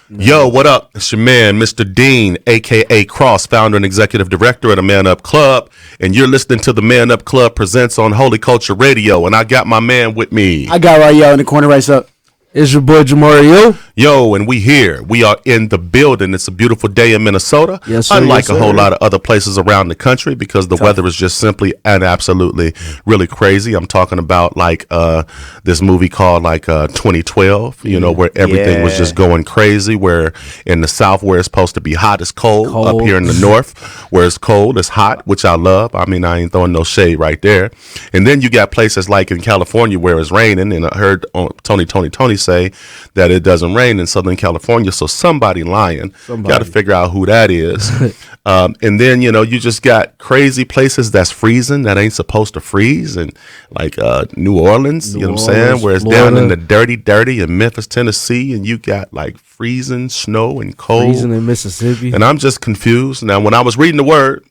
Yo, what up? It's your man, Mr. Dean, a.k.a. Cross, founder and executive director of the Man Up Club. And you're listening to the Man Up Club presents on Holy Culture Radio. And I got my man with me. I got right in the corner right up. It's your boy Jamario. Yo, and we here. We are in the building. It's a beautiful day in Minnesota. Yes, sir. Unlike yes, sir. a whole lot of other places around the country because the weather is just simply and absolutely really crazy. I'm talking about like this movie called like 2012, you know, where everything was just going crazy, where in the South where it's supposed to be hot, it's cold. Up here in the North where it's cold, it's hot, which I love. I mean, I ain't throwing no shade right there. And then you got places like in California where it's raining, and I heard Tony say that it doesn't rain in Southern California, so somebody lying. Got to figure out who that is. And then, you know, you just got crazy places that's freezing that ain't supposed to freeze, and like New Orleans, you know what I'm saying, where it's down in the dirty in Memphis, Tennessee, and you got like freezing snow and cold. Freezing in Mississippi. And I'm just confused. Now, when I was reading the word,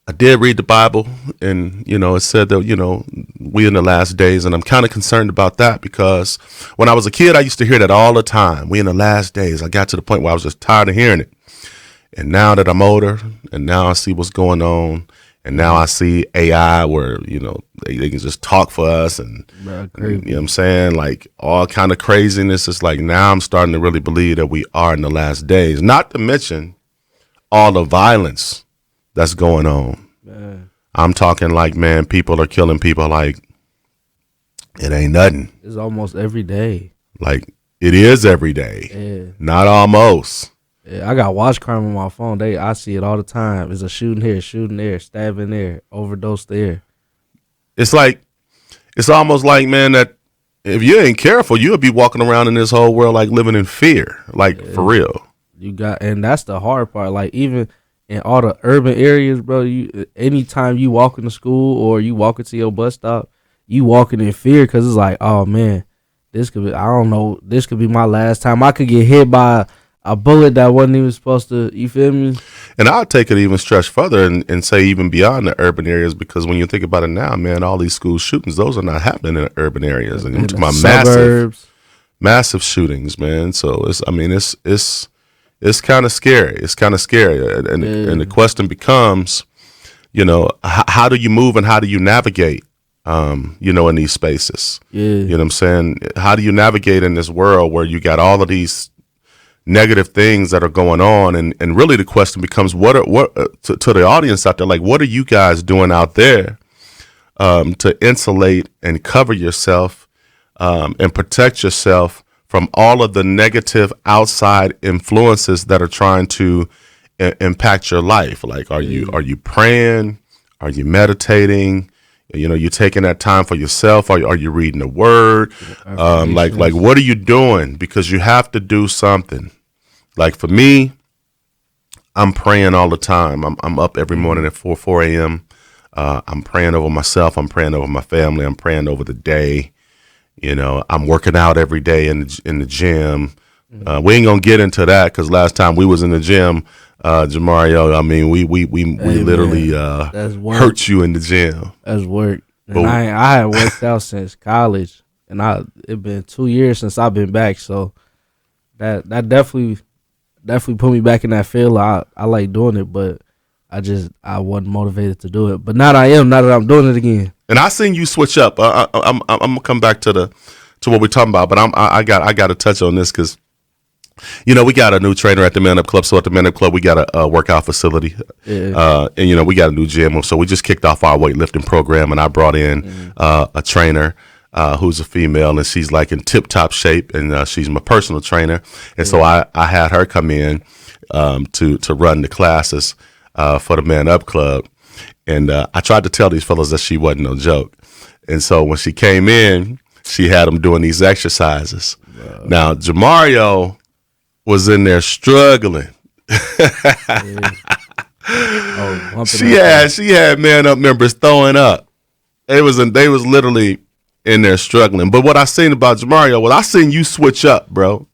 I did read the Bible, and, you know, it said that, you know, we in the last days, and I'm kind of concerned about that because when I was a kid, I used to hear that all the time. We in the last days. I got to the point where I was just tired of hearing it. And now that I'm older, and now I see what's going on, and now I see AI where, you know, they can just talk for us, and you know what I'm saying? Like all kind of craziness. It's like now I'm starting to really believe that we are in the last days, not to mention all the violence that's going on. Man. I'm talking like, man, people are killing people like it ain't nothing. It's almost every day. Like it is every day. Yeah. Not almost. Yeah, I got watch crime on my phone. I see it all the time. It's a shooting here, shooting there, stabbing there, overdose there. It's like, it's almost like, man, that if you ain't careful, you'll be walking around in this whole world like living in fear, like for real. And that's the hard part. Like even in all the urban areas, bro, anytime you walk into school or you walk into your bus stop, you walking in fear because it's like, oh man, this could be, I don't know, this could be my last time. I could get hit by a bullet that wasn't even supposed to, you feel me? And I'll take it even stretch further and say even beyond the urban areas, because when you think about it now, man, all these school shootings, those are not happening in the urban areas. And into my massive shootings, man. So it's kind of scary. It's kind of scary. And the question becomes, you know, how do you move and how do you navigate, you know, in these spaces? Yeah. You know what I'm saying? How do you navigate in this world where you got all of these negative things that are going on? And really the question becomes, what to the audience out there, like, what are you guys doing out there to insulate and cover yourself and protect yourself from all of the negative outside influences that are trying to impact your life? Like, are you praying? Are you meditating? You know, you taking that time for yourself? Are you reading the word? Like what are you doing? Because you have to do something. Like for me, I'm praying all the time. I'm up every morning at 4 a.m. I'm praying over myself. I'm praying over my family. I'm praying over the day. You know, I'm working out every day in the gym. We ain't gonna get into that because last time we was in the gym, Jamario, I mean, we literally hurt you in the gym. That's work. And I had worked out since college, and it been 2 years since I've been back. So that definitely put me back in that field. I like doing it, but I wasn't motivated to do it. But now I am. Now that I'm doing it again. And I seen you switch up. I'm gonna come back to what we're talking about, but I got to touch on this because, you know, we got a new trainer at the Man Up Club. So at the Man Up Club, we got a workout facility, and you know, we got a new gym. So we just kicked off our weightlifting program, and I brought in a trainer who's a female, and she's like in tip top shape, and she's my personal trainer. And so I had her come in to run the classes for the Man Up Club. And I tried to tell these fellas that she wasn't no joke. And so when she came in, she had them doing these exercises. Wow. Now, Jamario was in there struggling. She had Man Up members throwing up. They was literally in there struggling. But what I seen about Jamario was I seen you switch up, bro.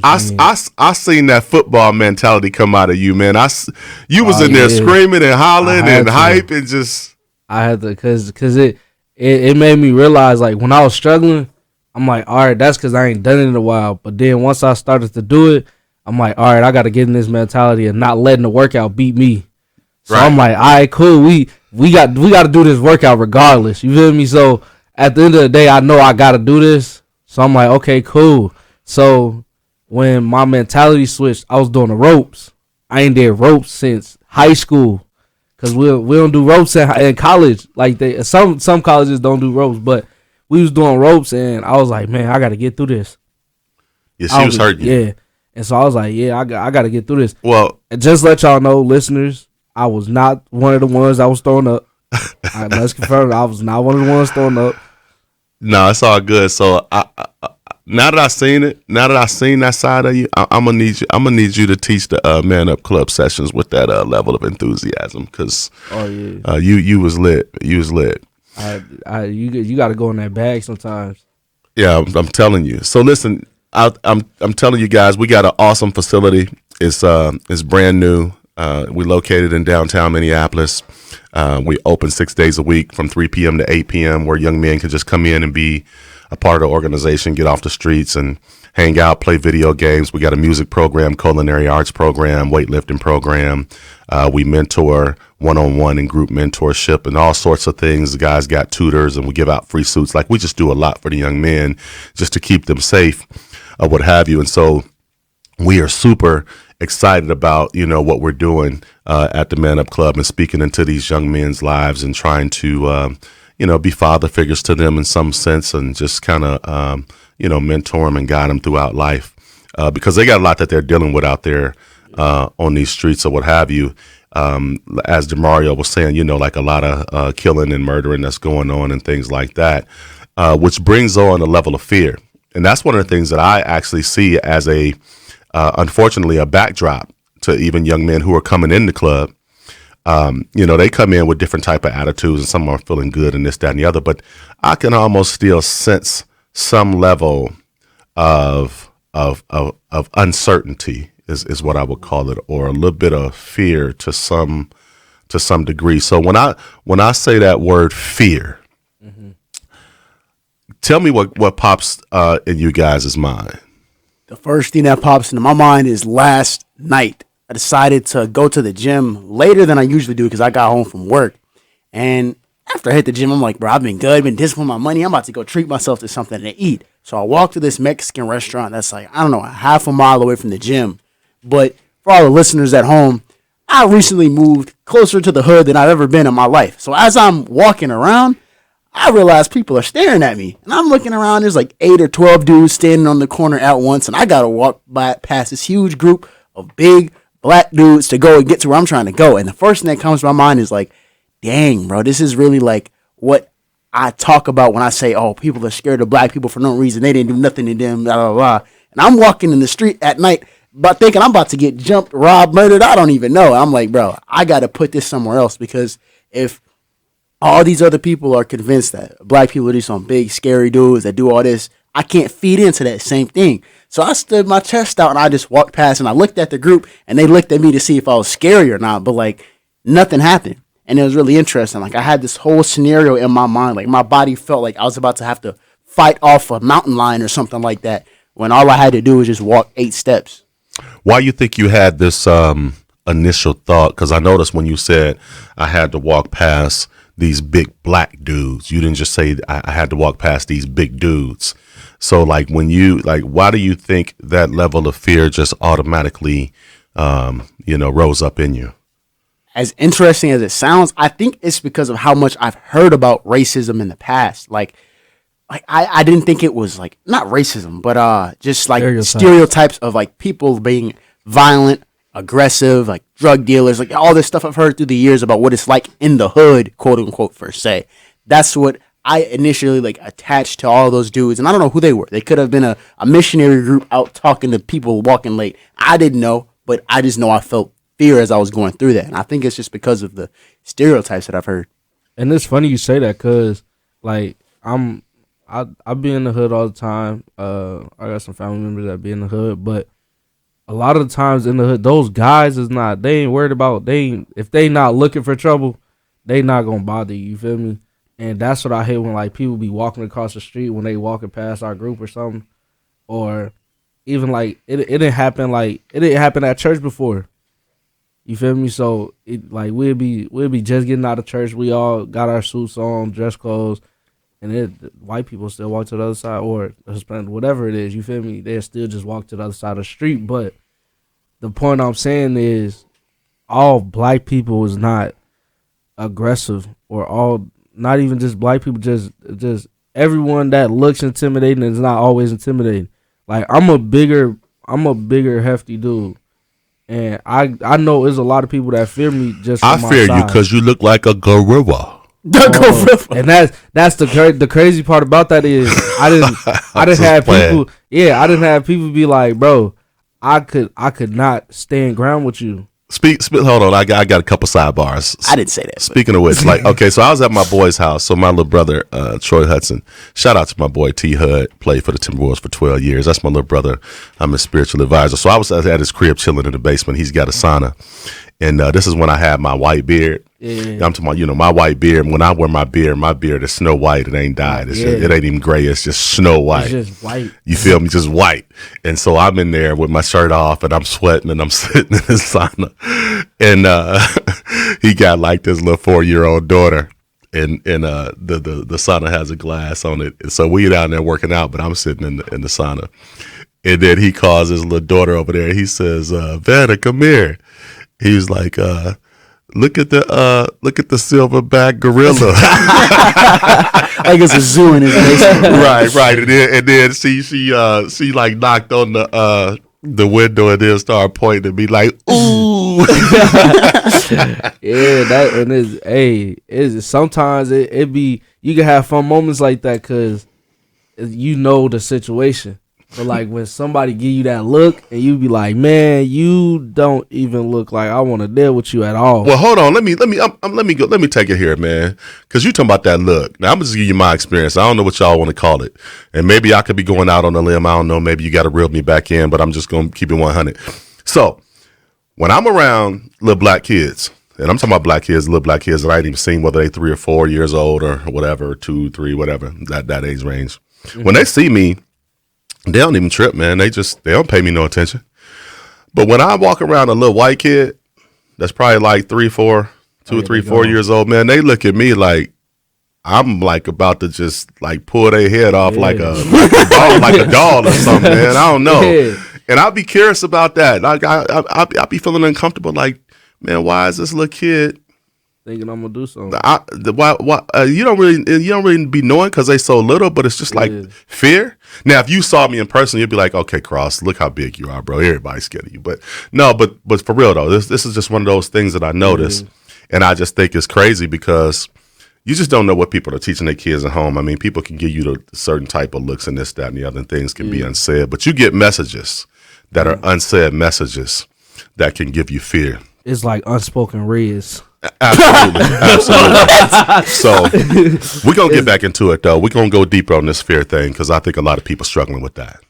I seen that football mentality come out of you, man. You was in there screaming and hollering and hype and just. I had to, cause it made me realize, like, when I was struggling, I'm like, all right, that's because I ain't done it in a while. But then once I started to do it, I'm like, all right, I got to get in this mentality and not letting the workout beat me. So I'm like, all right, cool. We got to do this workout regardless. You feel me? So at the end of the day, I know I got to do this. So I'm like, okay, cool. So when my mentality switched, I was doing the ropes. I ain't did ropes since high school. Cause we don't do ropes in college like some colleges don't do ropes, but we was doing ropes and I was like, man, I got to get through this. Yeah, she was hurting you. Yeah, and so I was like, yeah, I got to get through this. Well, and just let y'all know, listeners, I was not one of the ones that was throwing up. Let's confirm, I was not one of the ones throwing up. No, it's all good. So now that I seen it, now that I seen that side of you, I'm gonna need you to teach the Man Up Club sessions with that level of enthusiasm, because you was lit. You was lit. You got to go in that bag sometimes. Yeah, I'm telling you. So listen, I'm telling you guys, we got an awesome facility. It's brand new. We located in downtown Minneapolis. We open 6 days a week from 3 p.m. to 8 p.m. where young men can just come in and be a part of the organization, get off the streets and hang out, play video games. We got a music program, culinary arts program, weightlifting program. We mentor one-on-one and group mentorship and all sorts of things. The guys got tutors and we give out free suits. Like, we just do a lot for the young men just to keep them safe, what have you. And so we are super excited about, what we're doing at the Man Up Club and speaking into these young men's lives and trying to, be father figures to them in some sense and just kind of, mentor them and guide them throughout life because they got a lot that they're dealing with out there on these streets or what have you. As DeMario was saying, like a lot of killing and murdering that's going on and things like that, which brings on a level of fear. And that's one of the things that I actually see as unfortunately, a backdrop to even young men who are coming in the club. They come in with different type of attitudes and some are feeling good and this, that, and the other, but I can almost still sense some level of uncertainty is what I would call it, or a little bit of fear to some degree. So when I say that word fear, tell me what pops in you guys' mind. The first thing that pops into my mind is last night. I decided to go to the gym later than I usually do because I got home from work. And after I hit the gym, I'm like, bro, I've been good, been disciplining my money. I'm about to go treat myself to something to eat. So I walked to this Mexican restaurant that's like, I don't know, a half a mile away from the gym. But for all the listeners at home, I recently moved closer to the hood than I've ever been in my life. So as I'm walking around, I realize people are staring at me. And I'm looking around, there's like 8 or 12 dudes standing on the corner at once. And I got to walk past this huge group of big black dudes to go and get to where I'm trying to go. And the first thing that comes to my mind is like, dang, bro, this is really like what I talk about when I say, oh, people are scared of black people for no reason. They didn't do nothing to them, blah, blah, blah. And I'm walking in the street at night, but thinking I'm about to get jumped, robbed, murdered. I don't even know. I'm like, bro, I got to put this somewhere else, because if all these other people are convinced that black people are these some big, scary dudes that do all this, I can't feed into that same thing. So I stood my chest out and I just walked past and I looked at the group and they looked at me to see if I was scary or not. But like nothing happened. And it was really interesting. Like I had this whole scenario in my mind. Like my body felt like I was about to have to fight off a mountain lion or something like that, when all I had to do was just walk 8 steps. Why you think you had this initial thought? Because I noticed when you said I had to walk past these big black dudes, you didn't just say I had to walk past these big dudes. So like when you why do you think that level of fear just automatically, rose up in you? As interesting as it sounds, I think it's because of how much I've heard about racism in the past. Like I didn't think it was like not racism, but just like stereotypes of like people being violent, aggressive, like drug dealers, like all this stuff I've heard through the years about what it's like in the hood, quote unquote, per se. That's what I initially like attached to all those dudes, and I don't know who they were. They could have been a missionary group out talking to people walking late. I didn't know, but I just know I felt fear as I was going through that, and I think it's just because of the stereotypes that I've heard. And it's funny you say that, cause like I be in the hood all the time. I got some family members that be in the hood, but a lot of the times in the hood, those guys they ain't worried about, if they not looking for trouble, they not gonna bother you. You feel me? And that's what I hate when like people be walking across the street when they walking past our group or something, or even like it didn't happen at church before. You feel me? So like we'll be just getting out of church. We all got our suits on, dress clothes, and white people still walk to the other side, or Hispanic, whatever it is. You feel me? They still just walk to the other side of the street. But the point I'm saying is, all black people is not aggressive, or all not even just black people. Just everyone that looks intimidating is not always intimidating. Like I'm a bigger hefty dude. And I know there's a lot of people that fear me just from I fear my you size. because you look like a gorilla. And that's the crazy part about that is I didn't have people. Yeah, I didn't have people be like, bro, I could not stand ground with you. Hold on, I got a couple sidebars. I didn't say that. Speaking of which, like, okay, so I was at my boy's house. So my little brother, Troy Hudson, shout out to my boy T Hud, played for the Timberwolves for 12 years. That's my little brother. I'm his spiritual advisor. So I was at his crib chilling in the basement. He's got a sauna. And this is when I had my white beard. Yeah. I'm talking about, my white beard. When I wear my beard is snow white. It ain't dyed. It ain't even gray. It's just snow white. It's just white. You feel me? Just white. And so I'm in there with my shirt off and I'm sweating and I'm sitting in the sauna. And he got like this little 4-year-old daughter. And the sauna has a glass on it. And so we down there working out, but I'm sitting in the sauna. And then he calls his little daughter over there. He says, Vanna, come here. He was like, look at the silverback gorilla. Like it's a zoo in his basement. Right. And then she like knocked on the window and then started pointing and be like, ooh. Yeah, that and it's sometimes it be you can have fun moments like that because you know the situation. But like when somebody give you that look and you be like, man, you don't even look like I want to deal with you at all. Well, hold on. Let me take it here, man. Because you talking about that look. Now I'm gonna just give you my experience. I don't know what y'all want to call it, and maybe I could be going out on a limb. I don't know. Maybe you got to reel me back in, but I'm just gonna keep it 100. So when I'm around little black kids, and I'm talking about little black kids that I ain't even seen, whether they 3 or 4 years old or whatever, 2, 3, whatever that age range. Mm-hmm. When they see me, they don't even trip, man. They don't pay me no attention. But when I walk around a little white kid that's probably like 2 or 3, 4 years old, man, they look at me like I'm like about to just like pull their head off like a doll or something, man. I don't know. Yeah. And I'll be curious about that. Like I'll be feeling uncomfortable. Like, man, why is this little kid thinking I'm gonna do something? You don't really be knowing because they so little, but it's just like fear. Now, if you saw me in person, you'd be like, okay, Cross, look how big you are, bro. Everybody's scared of you. But no, but for real though, this is just one of those things that I noticed, and I just think it's crazy because you just don't know what people are teaching their kids at home. I mean, people can give you the certain type of looks and this, that, and the other, and things can be unsaid, but you get messages that are unsaid messages that can give you fear. It's like unspoken riz. Absolutely. So we're going to get back into it, though. We're going to go deeper on this fear thing because I think a lot of people struggling with that.